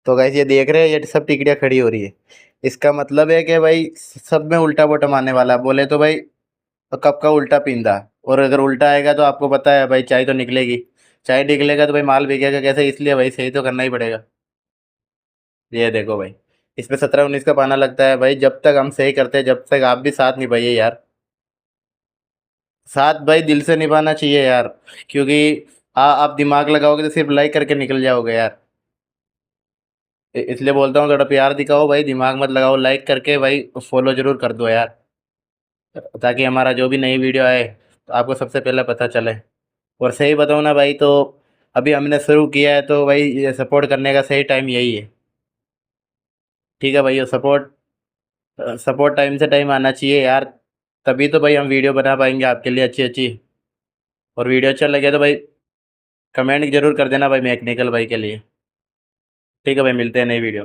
तो गाइस ये देख रहे हैं, ये सब टिकड़ियाँ खड़ी हो रही है। इसका मतलब है कि भाई सब में उल्टा बॉटम आने वाला है। बोले तो भाई कप का उल्टा पींदा, और अगर उल्टा आएगा तो आपको पता है भाई चाय तो निकलेगी। चाय निकलेगा तो भाई माल बिकेगा कैसे, इसलिए भाई सही तो करना ही पड़ेगा। ये देखो भाई, इसमें 17-19 का पाना लगता है भाई। जब तक हम सही करते हैं, जब तक आप भी साथ निभाइए यार। साथ भाई दिल से निभाना चाहिए यार, क्योंकि आप दिमाग लगाओगे तो सिर्फ लाइक करके निकल जाओगे यार। इसलिए बोलता हूँ थोड़ा प्यार दिखाओ भाई, दिमाग मत लगाओ, लाइक करके भाई फॉलो जरूर कर दो यार, ताकि हमारा जो भी नई वीडियो आए तो आपको सबसे पहले पता चले। और सही बताऊँ ना भाई, तो अभी हमने शुरू किया है तो भाई ये सपोर्ट करने का सही टाइम यही है। ठीक है भाई, ये सपोर्ट सपोर्ट टाइम से टाइम आना चाहिए यार। तभी तो भाई हम वीडियो बना पाएंगे आपके लिए अच्छी अच्छी। और वीडियो अच्छा लगे तो भाई कमेंट जरूर कर देना भाई मैकेनिकल भाई के लिए। ठीक है भाई, मिलते हैं नई वीडियो।